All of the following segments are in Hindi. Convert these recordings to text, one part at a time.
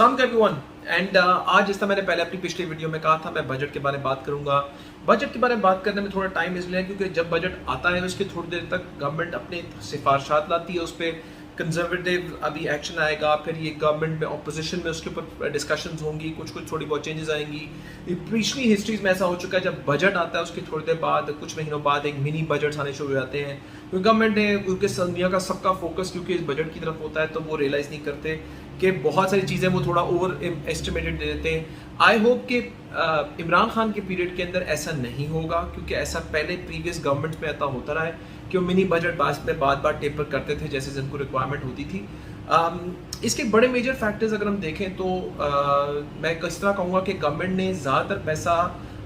अस्सलाम एवरीवन एंड आज जैसा मैंने पहले अपनी पिछली वीडियो में कहा था मैं बजट के बारे में बात करूंगा। बजट के बारे में बात करने में थोड़ा टाइम इसलिए है क्योंकि जब बजट आता है उसके थोड़ी देर तक गवर्नमेंट अपने सिफारिशात लाती है, उस पर कंजर्वेटिव अभी एक्शन आएगा, फिर ये गवर्नमेंट में ऑपोजिशन में उसके ऊपर डिस्कशंस होंगी, कुछ थोड़ी बहुत चेंजेस आएंगी। ये पिछली हिस्ट्रीज में ऐसा हो चुका है, जब बजट आता है उसके थोड़ी देर बाद कुछ महीनों बाद एक मिनी बजट्स आने शुरू हो जाते हैं क्योंकि गवर्नमेंट ने क्योंकि दुनिया का सबका फोकस क्योंकि इस बजट की तरफ होता है तो वो रियलाइज नहीं करते कि बहुत सारी चीज़ें वो थोड़ा ओवर एस्टिमेटेड दे देते हैं। आई होप कि इमरान खान के पीरियड के अंदर ऐसा नहीं होगा क्योंकि ऐसा पहले प्रीवियस गवर्नमेंट में ऐसा होता रहा है कि वो मिनी बजट बाद में बार टेपर करते थे जैसे जिनको रिक्वायरमेंट होती थी। इसके बड़े मेजर फैक्टर्स अगर हम देखें तो मैं किस तरह कहूँगा कि गवर्नमेंट ने ज़्यादातर पैसा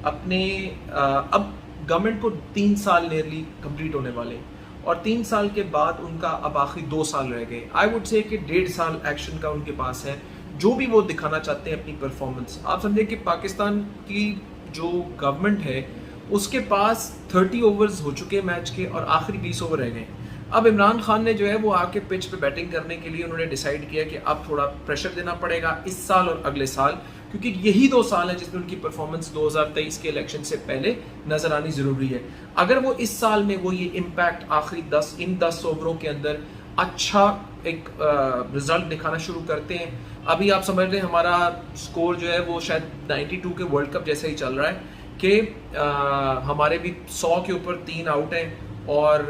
अपने अब गवर्नमेंट को 3 साल नियरली कंप्लीट होने वाले और 3 साल के बाद उनका अब आखिरी 2 साल रह गए। आई वुड से कि 1.5 साल एक्शन का उनके पास है, जो भी वो दिखाना चाहते हैं अपनी परफॉर्मेंस। आप समझे कि पाकिस्तान की जो गवर्नमेंट है उसके पास 30 ओवर्स हो चुके हैं मैच के और आखिरी 20 ओवर रह गए। अब इमरान खान ने जो है वो आके पिच पे बैटिंग करने के लिए उन्होंने डिसाइड किया कि अब थोड़ा प्रेशर देना पड़ेगा इस साल और अगले साल, क्योंकि यही 2 साल है जिसमें उनकी परफॉर्मेंस 2023 के इलेक्शन से पहले नजर आनी जरूरी है। अगर वो इस साल में वो ये इम्पैक्ट आखिरी 10 ओवरों के अंदर अच्छा एक रिजल्ट दिखाना शुरू करते हैं, अभी आप समझ रहे हैं हमारा स्कोर जो है वो शायद 92 के वर्ल्ड कप जैसा ही चल रहा है कि हमारे भी 100 के ऊपर 3 आउट हैं और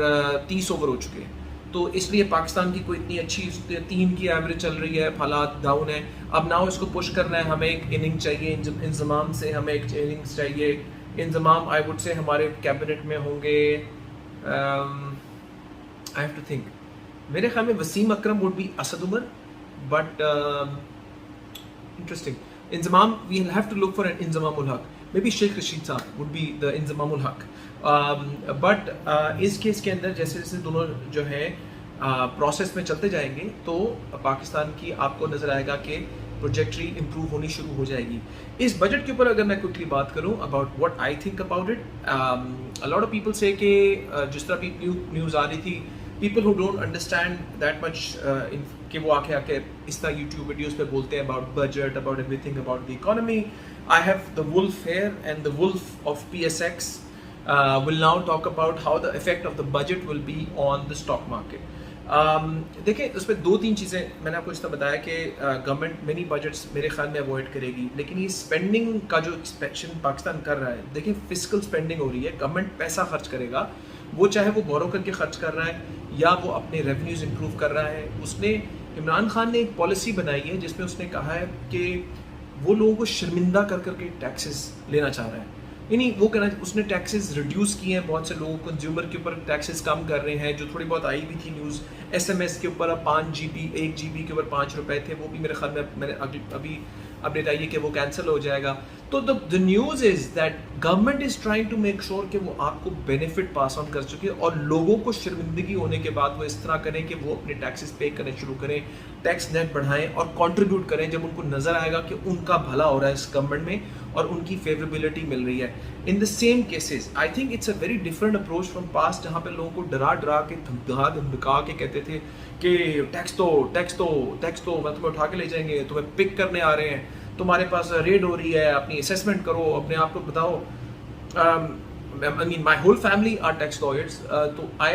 30 ओवर हो चुके हैं। तो इसलिए पाकिस्तान की कोई इतनी अच्छी 3 की एवरेज चल रही है, हालात डाउन है। अब ना इसको पुश करना है, हमें एक इनिंग चाहिए, इंजमाम से हमें एक इनिंग्स चाहिए। इंजमाम आई वुड से हमारे कैबिनेट में होंगे, आई हैव टू थिंक, मेरे ख्याल में Wasim Akram would be Asad Umar, but interesting Inzamam we have to look for an Inzamamul Haq, may be Sheikh Rashid साहब वुड बी द इंजमामुल हक। बट इस केस के अंदर जैसे जैसे दोनों जो है प्रोसेस में चलते जाएंगे तो पाकिस्तान की आपको नजर आएगा कि प्रोजेक्ट्री इंप्रूव होनी शुरू हो जाएगी। इस बजट के ऊपर अगर मैं क्विकली बात करूं about what I think about it, a lot of people से कि जिस तरह भी न्यूज़ आ रही थी, people who don't understand that much कि वो आके इस तरह यूट्यूब वीडियोस पे बोलते हैं about budget, about everything, about the economy. I have the wolf here and the wolf of PSX will now talk about how the effect of the budget will be on the stock market. देखिए उसमें 2-3 चीज़ें मैंने आपको इस तरह बताया कि गवर्नमेंट मिनी बजट्स मेरे ख्याल में अवॉइड करेगी, लेकिन ये स्पेंडिंग का जो एक्सपेक्शन पाकिस्तान कर रहा है, देखिए फिजिकल स्पेंडिंग हो रही है, गवर्नमेंट पैसा खर्च करेगा, वो चाहे वो बोरो करके खर्च कर रहा है या वो अपने रेवेन्यूज इंप्रूव कर रहा है। उसने इमरान खान ने एक पॉलिसी बनाई है जिसमें उसने कहा है कि वो लोगों को शर्मिंदा कर करके टैक्सेस लेना चाह रहा है, यानी वो कहना उसने टैक्सेस रिड्यूस किए हैं, बहुत से लोगों कंज्यूमर के ऊपर टैक्सेस कम कर रहे हैं। जो थोड़ी बहुत आई भी थी न्यूज़, SMS के ऊपर अब 5 GB 1 GB के ऊपर 5 रुपए थे, वो भी मेरे ख्याल में मैंने अभी अपडेट आई है कि वो कैंसिल हो जाएगा। तो the news is that government is trying to make sure कि वो आपको बेनिफिट पास ऑन कर चुके हैं और लोगों को शर्मिंदगी होने के बाद वो इस तरह करें कि वो अपने टैक्सेस पे करने शुरू करें, टैक्स नेट बढ़ाएं और कंट्रीब्यूट करें जब उनको नज़र आएगा कि उनका भला हो रहा है इस गवर्नमेंट में और उनकी फेवरेबिलिटी मिल रही है। In the same cases I think it's a very different approach from past, जहाँ पे लोगों को डरा के धमका के कहते थे कि टैक्स तो मैं तुम्हें उठा के ले जाएंगे, तुम्हें पिक करने आ रहे हैं, तुम्हारे पास रेड हो रही है, अपनी असेसमेंट करो, अपने आप को बताओ। I mean my whole family are tax lawyers, तो I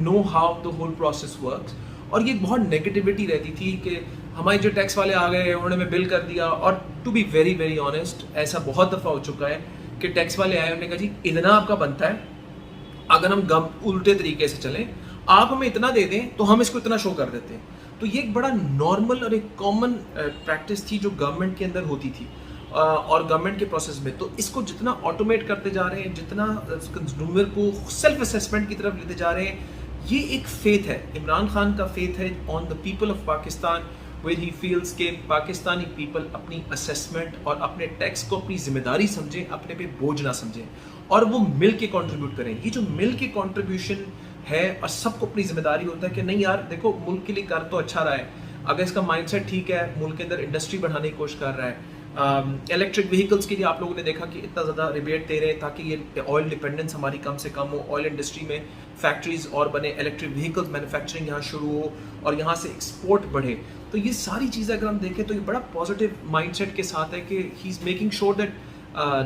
know how the whole process works। और ये बहुत नेगेटिविटी रहती थी कि हमारे जो टैक्स वाले आ गए उन्होंने हमें बिल कर दिया, और to be very very honest ऐसा बहुत दफ़ा हो चुका है कि टैक्स वाले आए, उन्होंने कहा जी इतना आपका बनता है, अगर हम उल्टे तरीके से चलें आप हमें इतना दे दें तो हम इसको इतना शो कर देते हैं। तो ये एक बड़ा नॉर्मल और एक कॉमन प्रैक्टिस थी जो गवर्नमेंट के अंदर होती थी और गवर्नमेंट के प्रोसेस में। तो इसको जितना ऑटोमेट करते जा रहे हैं, जितना कंज्यूमर को सेल्फ असेसमेंट की तरफ लेते जा रहे हैं, ये एक फेथ है, इमरान खान का फेथ है on the people of Pakistan, where he feels के पाकिस्तानी पीपल अपनी असेसमेंट और अपने टैक्स को अपनी जिम्मेदारी समझें, अपने पे बोझ ना समझें और वो मिल के कॉन्ट्रीब्यूट करें। ये जो मिल के कॉन्ट्रीब्यूशन है और सबको अपनी जिम्मेदारी होता है कि नहीं यार देखो मुल्क के लिए कर तो अच्छा रहा है, अगर इसका माइंडसेट ठीक है, मुल्क के अंदर इंडस्ट्री बढ़ाने की कोशिश कर रहा है, इलेक्ट्रिक व्हीकल्स के लिए आप लोगों ने देखा कि इतना ज़्यादा रिबेट दे रहे हैं ताकि ये ऑयल डिपेंडेंस हमारी कम से कम हो, ऑयल इंडस्ट्री में फैक्ट्रीज और बने, इलेक्ट्रिक व्हीकल्स मैन्युफैक्चरिंग यहाँ शुरू हो और यहाँ से एक्सपोर्ट बढ़े। तो ये सारी चीज़ें अगर हम देखें तो ये बड़ा पॉजिटिव माइंडसेट के साथ है कि he is making sure that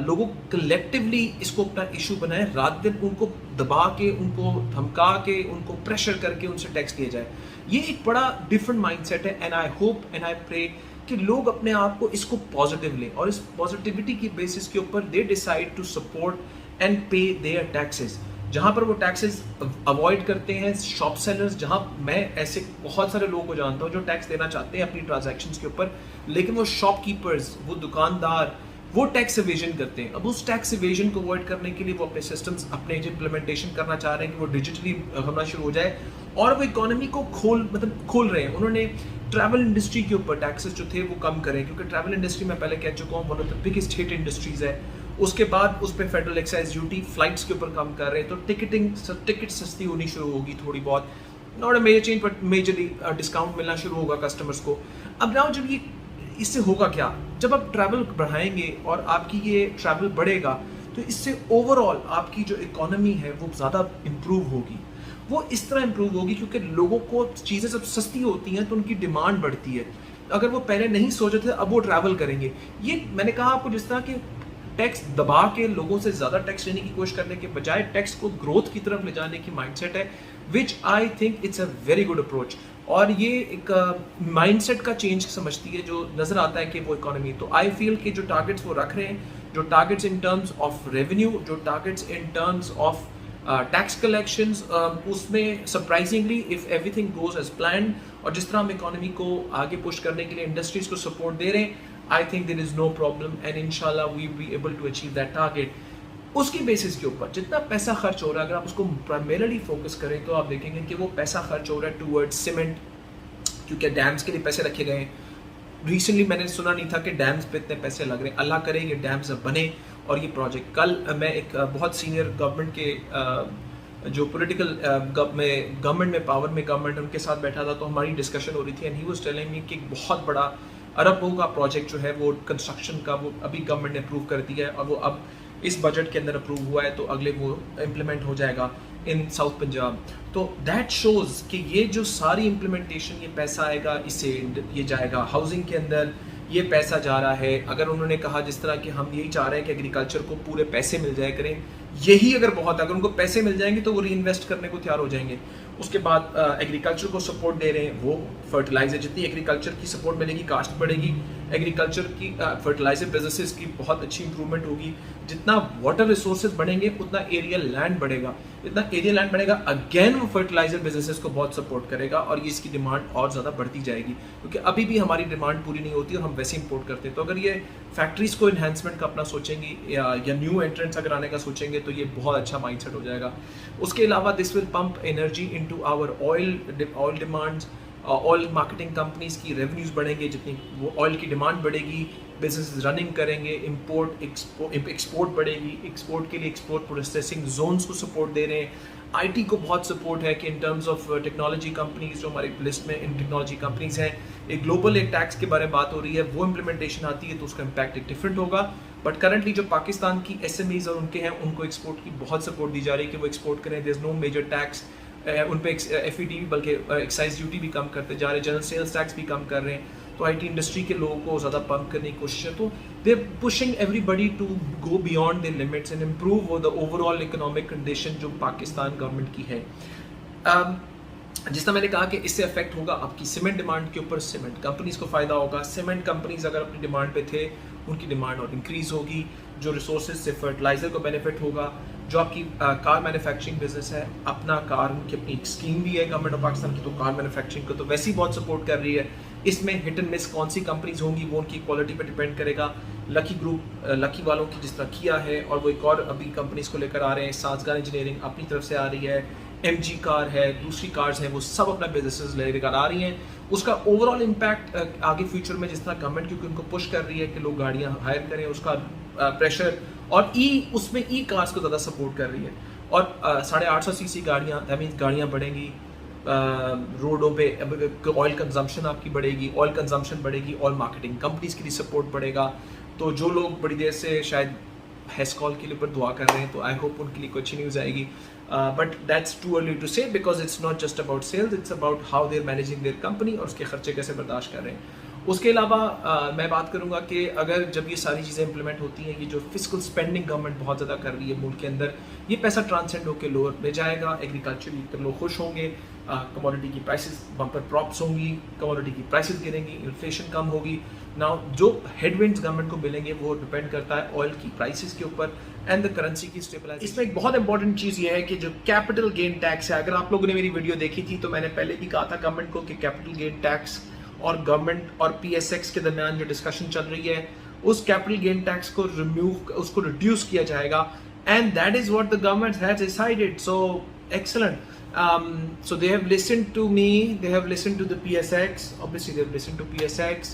लोगों कलेक्टिवली इसको अपना इशू बनाए, रात दिन उनको दबा के, उनको धमका के, उनको प्रेशर करके उनसे टैक्स लिया जाए। ये एक बड़ा डिफरेंट माइंडसेट है and I hope and I pray कि लोग अपने आप को इसको पॉजिटिव लें और इस पॉजिटिविटी की बेसिस के ऊपर they decide to support and pay their taxes. जहाँ पर वो टैक्सेस अवॉइड करते हैं, शॉप सेलर्स, जहाँ मैं ऐसे बहुत सारे लोगों को जानता हूँ जो टैक्स देना चाहते हैं अपनी ट्रांजैक्शंस के ऊपर, लेकिन वो शॉपकीपर्स, वो दुकानदार, वो टैक्स इवेजन करते हैं। अब उस टैक्स इवेजन को अवॉइड करने के लिए वो अपने सिस्टम्स, अपने जो इम्प्लीमेंटेशन करना चाह रहे हैं कि वो डिजिटली होना शुरू हो जाए और वो इकोनॉमी को खोल रहे हैं। उन्होंने ट्रैवल इंडस्ट्री के ऊपर टैक्सेस जो थे वो कम करें, क्योंकि ट्रैवल इंडस्ट्री में पहले कह चुका हूँ one of the biggest hit industries है। उसके बाद उस पर फेडरल एक्साइज ड्यूटी फ्लाइट्स के ऊपर कम कर रहे हैं, तो टिकट सस्ती होनी शुरू होगी थोड़ी बहुत, not a major change but majorly discount मिलना शुरू होगा कस्टमर्स को। अब नाउ जब ये इससे होगा क्या, जब आप ट्रैवल बढ़ाएंगे और आपकी ये ट्रैवल बढ़ेगा तो इससे ओवरऑल आपकी जो इकोनॉमी है वो ज़्यादा इम्प्रूव होगी। वो इस तरह इम्प्रूव होगी क्योंकि लोगों को चीज़ें जब सस्ती होती हैं तो उनकी डिमांड बढ़ती है। अगर वो पहले नहीं सोचे थे अब वो ट्रैवल करेंगे। ये मैंने कहा आपको, जिस तरह के टैक्स दबा के लोगों से ज़्यादा टैक्स लेने की कोशिश करने के बजाय टैक्स को ग्रोथ की तरफ ले जाने की माइंडसेट है, which I think it's a very good approach. और ये एक माइंडसेट का चेंज समझती है जो नज़र आता है कि वो इकोनॉमी। तो आई फील कि जो टारगेट्स वो रख रहे हैं, जो targets in terms of revenue, जो targets in terms of tax collections, उसमें surprisingly if everything goes as planned और जिस तरह हम इकोनॉमी को आगे पुश करने के लिए इंडस्ट्रीज को सपोर्ट दे रहे हैं, I think there is no problem and इंशाल्लाह we will be able to achieve that target. उसकी बेसिस के ऊपर जितना पैसा खर्च हो रहा है, अगर आप उसको प्राइमरीली फोकस करें तो आप देखेंगे कि वो पैसा खर्च हो रहा है टूवर्ड्स सीमेंट, क्योंकि डैम्स के लिए पैसे रखे गए हैं। रिसेंटली मैंने सुना नहीं था कि डैम्स पे इतने पैसे लग रहे हैं। अल्लाह करे ये डैम्स अब बने और ये प्रोजेक्ट। कल मैं एक बहुत सीनियर गवर्नमेंट के जो पॉलिटिकल गवर्नमेंट में पावर में गवर्नमेंट उनके साथ बैठा था, तो हमारी डिस्कशन हो रही थी and he was telling me कि एक बहुत बड़ा अरबों का प्रोजेक्ट जो है वो कंस्ट्रक्शन का वो अभी गवर्नमेंट ने अप्रूव कर दिया है और वो अब इस बजट के अंदर अप्रूव हुआ है, तो अगले वो इम्प्लीमेंट हो जाएगा इन साउथ पंजाब। तो दैट शोज़ कि ये जो सारी इम्प्लीमेंटेशन, ये पैसा आएगा, इससे ये जाएगा हाउसिंग के अंदर, ये पैसा जा रहा है। अगर उन्होंने कहा जिस तरह कि हम यही चाह रहे हैं कि एग्रीकल्चर को पूरे पैसे मिल जाए करें, यही अगर बहुत, अगर उनको पैसे मिल जाएंगे तो वो री इन्वेस्ट करने को तैयार हो जाएंगे। उसके बाद एग्रीकल्चर को सपोर्ट दे रहे हैं, वो फर्टिलाइजर, जितनी एग्रीकल्चर की सपोर्ट मिलेगी कास्ट बढ़ेगी, एग्रीकल्चर की फर्टिलाइजर बिजनेसेस की बहुत अच्छी इंप्रूवमेंट होगी। जितना वाटर रिसोर्सेज बढ़ेंगे उतना एरिया लैंड बढ़ेगा, इतना एरिया लैंड बढ़ेगा, अगेन वो फर्टिलाइजर बिजनेसेस को बहुत सपोर्ट करेगा और ये इसकी डिमांड और ज़्यादा बढ़ती जाएगी, क्योंकि अभी भी हमारी डिमांड पूरी नहीं होती और हम वैसे इंपोर्ट करते हैं। तो अगर ये फैक्ट्रीज को इन्हेंसमेंट का अपना सोचेंगे या न्यू एंट्रेंट्स अगर आने का सोचेंगे तो ये बहुत अच्छा माइंडसेट हो जाएगा। उसके अलावा this will pump energy into our oil demands. Oil marketing companies की रेवेन्यूज बढ़ेंगे, जितनी वो ऑयल की डिमांड बढ़ेगी, बिजनेस रनिंग करेंगे, एक्सपोर्ट बढ़ेगी, एक्सपोर्ट के लिए एक्सपोर्ट प्रोसेसिंग जोन्स को सपोर्ट दे रहे हैं। आईटी को बहुत सपोर्ट है कि in terms of technology companies, जो हमारी लिस्ट में इन टेक्नोलॉजी कंपनीज हैं, एक ग्लोबल एक टैक्स के बारे में बात हो रही है, वो इम्प्लीमेंटेशन आती है तो उसका इम्पैक्ट एक डिफरेंट होगा। बट करंटली जो पाकिस्तान की एसएमईज और उनके हैं, उनको एक्सपोर्ट की बहुत सपोर्ट दी जा रही है कि वो एक्सपोर्ट करें। There is no major tax उन पे, एफईडी बल्कि एक्साइज ड्यूटी भी कम करते जा रहे हैं, जनरल सेल्स टैक्स भी कम कर रहे हैं। तो आईटी इंडस्ट्री के लोगों को ज़्यादा पंप करने की कोशिश है। तो they are pushing everybody to go beyond their limits and improve the overall economic condition जो पाकिस्तान गवर्नमेंट की है। जिस तरह मैंने कहा कि इससे अफेक्ट होगा आपकी सीमेंट डिमांड के ऊपर, सीमेंट कंपनीज को फ़ायदा होगा। सीमेंट कंपनीज अगर अपनी डिमांड पे थे, उनकी डिमांड और इंक्रीज़ होगी। जो रिसोर्सेज से फर्टिलाइज़र को बेनिफिट होगा। जो आपकी कार मैन्युफैक्चरिंग बिजनेस है, अपना कार की अपनी एक स्कीम भी है गवर्नमेंट ऑफ पाकिस्तान की, तो कार मैन्युफैक्चरिंग को तो वैसे ही बहुत सपोर्ट कर रही है। इसमें हिट एंड मिस कौन सी कंपनीज होंगी वो उनकी क्वालिटी पे डिपेंड करेगा। लकी ग्रुप, लकी वालों की जिस तरह किया है, और वो एक और अभी कंपनीज को लेकर आ रहे हैं। साजगार इंजीनियरिंग अपनी तरफ से आ रही है, एमजी कार है, दूसरी कार्स हैं, वो सब अपना बिजनेसेस लेकर आ रही हैं। उसका ओवरऑल इम्पैक्ट आगे फ्यूचर में जिस तरह गवर्नमेंट क्योंकि उनको पुश कर रही है कि लोग गाड़ियाँ हायर करें, उसका प्रेशर, और उसमें ई कार्स को ज़्यादा सपोर्ट कर रही है। और 850 सीसी गाड़ियाँ, दैट मीन्स गाड़ियाँ बढ़ेंगी रोडों पे, ऑयल कंजम्पशन आपकी बढ़ेगी, ऑयल कंजम्पशन बढ़ेगी, ऑयल मार्केटिंग कंपनीज के लिए सपोर्ट बढ़ेगा। तो जो लोग बड़ी देर से शायद हैस्कॉल के लिए ऊपर दुआ कर रहे हैं, तो आई होप उनके लिए कोई अच्छी न्यूज़ आएगी। But that's too early to say because it's not just about sales, it's about how they are managing their company और उसके खर्चे कैसे बर्दाश्त कर रहे हैं। उसके अलावा मैं बात करूंगा कि अगर जब ये सारी चीज़ें इंप्लीमेंट होती हैं, ये जो फिस्कल स्पेंडिंग गवर्नमेंट बहुत ज़्यादा कर रही है मुल्क के अंदर, ये पैसा ट्रांसेंड होकर लोअर में जाएगा, एग्रीकल्चर लोग खुश होंगे, कमोडिटी की प्राइसेस बम्पर प्रॉप्स होंगी, कमोडिटी की प्राइसेस गिरेंगी, इन्फ्लेशन कम होगी। नाउ जो हेडविंड्स गवर्नमेंट को मिलेंगे वो डिपेंड करता है ऑयल की प्राइसेस के ऊपर एंड द करेंसी की स्टेबलाइजेशन। इसमें एक बहुत इंपॉर्टेंट चीज़ ये है कि जो कैपिटल गेन टैक्स है, अगर आप लोगों ने मेरी वीडियो देखी थी तो मैंने पहले भी कहा था गवर्नमेंट को कि कैपिटल गेन टैक्स और गवर्नमेंट और PSX के दरमियान जो डिस्कशन चल रही है, उस कैपिटल गेन टैक्स को उसको रिड्यूस किया जाएगा, and that is what the government has decided. So excellent. So they have listened to me, they have listened to the PSX, obviously they have listened to PSX,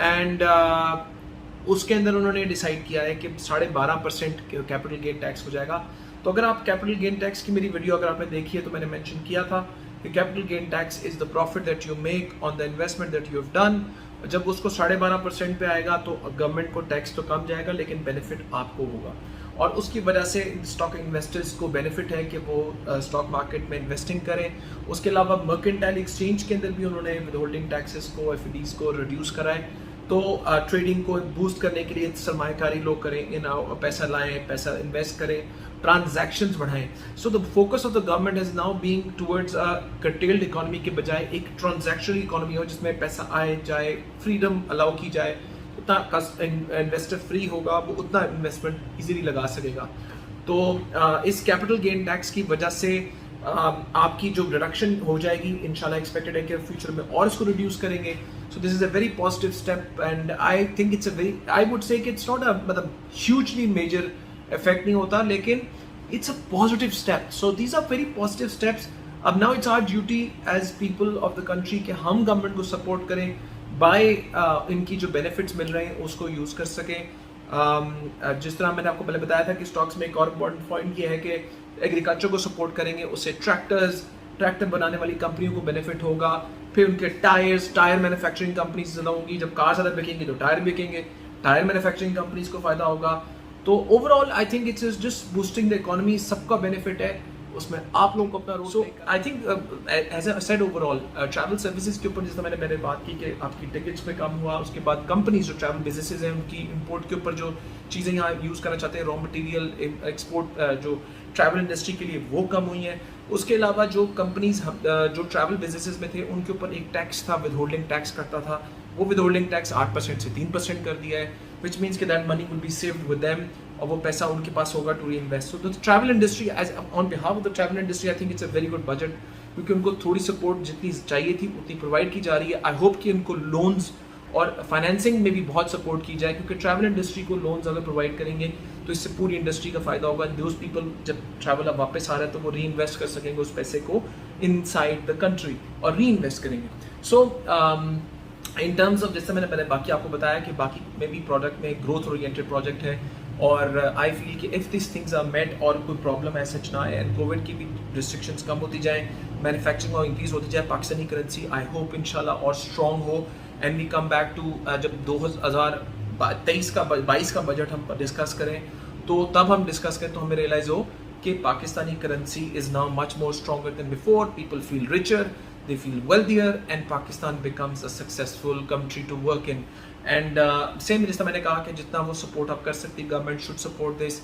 and उसके अंदर उन्होंने डिसाइड किया है कि 12.5% कैपिटल गेन टैक्स हो जाएगा। तो अगर आप कैपिटल गेन टैक्स की मेरी वीडियो अगर आपने देखी है तो मैंने मेंशन किया था कि capital gain tax is the profit that you make on the investment that you have done. जब उसको 12.5% पे आएगा तो गवर्नमेंट को टैक्स तो कम जाएगा लेकिन बेनिफिट आपको होगा, और उसकी वजह से स्टॉक इन्वेस्टर्स को बेनिफिट है कि वो स्टॉक मार्केट में इन्वेस्टिंग करें। उसके अलावा मर्केंटाइल एक्सचेंज के अंदर भी उन्होंने विद होल्डिंग टैक्सेस को, FDs को रिड्यूस करा है। तो ट्रेडिंग को बूस्ट करने के लिए सरमायाकारी लोग करें, पैसा लाएं, पैसा इन्वेस्ट करें, ट्रांजैक्शंस बढ़ाएं। So the focus of the government is now being towards a curtailed economy के बजाय एक ट्रांजैक्शनल इकोनॉमी हो जिसमें पैसा आए जाए, फ्रीडम अलाउ की जाए। उतना इन्वेस्टर फ्री होगा वो उतना इन्वेस्टमेंट इजीली लगा सकेगा। तो इस कैपिटल गेन टैक्स की वजह से आपकी जो रिडक्शन हो जाएगी, इंशाल्लाह एक्सपेक्टेड है कि फ्यूचर में और इसको रिड्यूस करेंगे। So this is a very positive step and I think it's a very, I would say कि इट्स नॉट अ मतलब ह्यूजली मेजर इफेक्ट नहीं होता, लेकिन it's a positive step. So these are very positive steps. अब now it's our duty as people of the country कि हम गवर्नमेंट को सपोर्ट करें बाय इनकी जो बेनिफिट्स मिल रहे हैं उसको यूज कर सकें। जिस तरह मैंने आपको पहले बताया था कि स्टॉक्स में एक और इम्पॉर्टेंट पॉइंट ये है कि एग्रीकल्चर को सपोर्ट करेंगे, उससे ट्रैक्टर बनाने वाली कंपनियों को बेनिफिट होगा, फिर उनके टायर मैन्युफैक्चरिंग कंपनीज ज़्यादा होंगी, जब कार ज़्यादा बिकेंगे तो टायर बिकेंगे, टायर मैन्युफैक्चरिंग कंपनीज को फायदा होगा। तो overall I think it's just boosting the economy, सबका बेनिफिट है उसमें, आप लोगों को अपना role. So I think as I said overall travel services के ऊपर जिस तरह मैंने बात की कि आपकी टिकट्स में कम हुआ, उसके बाद कंपनीज जो ट्रैवल बिजनेसेस हैं उनकी इंपोर्ट के ऊपर जो चीज़ें यहाँ यूज़ करना चाहते हैं, रॉ मटेरियल एक्सपोर्ट जो ट्रैवल इंडस्ट्री के लिए वो कम हुई हैं। उसके अलावा जो कंपनीज जो ट्रैवल बिजनेसेस में थे उनके ऊपर एक टैक्स था, विद होल्डिंग टैक्स करता था, वो विद होल्डिंग टैक्स 8% से 3% कर दिया है, विच मीन्स कि that money will be saved with them, और वो पैसा उनके पास होगा to reinvest. So the travel industry as on behalf of the travel industry I think it's a very good budget, क्योंकि उनको थोड़ी सपोर्ट जितनी चाहिए थी उतनी प्रोवाइड की जा रही है। आई होप कि उनको लोन्स और फाइनेंसिंग में भी बहुत सपोर्ट की जाए, क्योंकि ट्रैवल इंडस्ट्री को लोन्स अगर प्रोवाइड करेंगे तो इससे पूरी इंडस्ट्री का फायदा होगा। दोज पीपल जब ट्रैवल अब वापस आ रहे हैं तो वो री इन्वेस्ट कर सकेंगे उस पैसे को इनसाइड द कंट्री और री इन्वेस्ट करेंगे। सो इन टर्म्स ऑफ, जैसे मैंने पहले बाकी आपको बताया कि बाकी में भी प्रोडक्ट में ग्रोथ ओरिएंटेड प्रोजेक्ट है, और आई फील कि if this things are met और कोई प्रॉब्लम है सच ना है, कोविड की भी रिस्ट्रिक्शंस कम होती जाए, मैन्युफैक्चरिंग और इंक्रीज होती जाए, पाकिस्तानी करेंसी आई होप इंशाल्लाह और स्ट्रॉन्ग हो, and we come back to जब 2023 का 22 का बजट हम डिस्कस करें तो तब हम डिस्कस करें तो हमें रियलाइज हो कि Pakistani currency is now much more stronger than before, people feel richer, they feel wealthier, and Pakistan becomes a successful country to work in. And same जिस तरह मैंने कहा कि जितना वो सपोर्ट आप कर सकती, गवर्नमेंट शुड सपोर्ट दिस।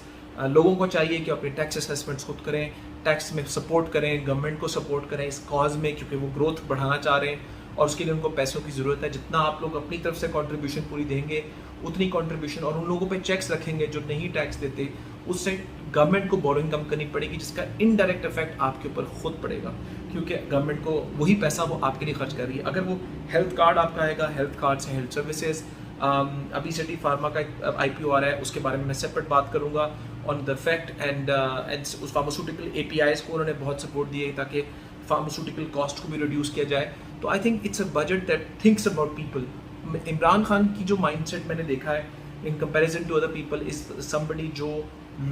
लोगों को चाहिए कि अपने टैक्स असेसमेंट्स खुद करें, टैक्स में सपोर्ट करें, गवर्नमेंट को सपोर्ट करें इस कॉज में, क्योंकि वो ग्रोथ बढ़ाना चाह रहे हैं और उसके लिए उनको पैसों की ज़रूरत है। जितना आप लोग अपनी तरफ से कंट्रीब्यूशन पूरी देंगे उतनी कंट्रीब्यूशन, और उन लोगों पे चेक्स रखेंगे जो नहीं टैक्स देते, उससे गवर्नमेंट को बोरिंग कम करनी पड़ेगी, जिसका इनडायरेक्ट इफेक्ट आपके ऊपर खुद पड़ेगा, क्योंकि गवर्नमेंट को वही पैसा वो आपके लिए खर्च कर रही है। अगर वो हेल्थ कार्ड आपका आएगा, हेल्थ कार्ड से हेल्थ सर्विसेज, अभी सिटी फार्मा का एक IPO आ रहा है, उसके बारे में मैं सेपरेट बात करूंगा ऑन द फैक्ट एंड उस फार्मास्यूटिकल APIs को उन्होंने बहुत सपोर्ट दिए ताकि फार्मास्यूटिकल कॉस्ट को भी रिड्यूस किया जाए। तो I think it's a budget that thinks about people. Imran Khan की जो माइंडसेट मैंने देखा है in comparison to other people is somebody जो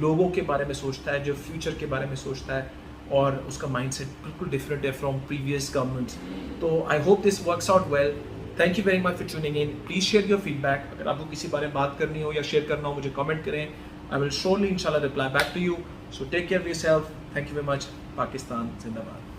लोगों के बारे में सोचता है, जो फ्यूचर के बारे में सोचता है, और उसका माइंडसेट बिल्कुल डिफरेंट है फ्रॉम प्रीवियस गवर्नमेंट्स। तो I hope this works out well. Thank you very much for tuning in. Please share your feedback. अगर आपको किसी बारे में बात करनी हो या शेयर करना हो मुझे कमेंट करें। आई विल श्योरली इंशाल्लाह reply back to you. So take care of yourself. Thank you very much. Pakistan जिंदाबाद।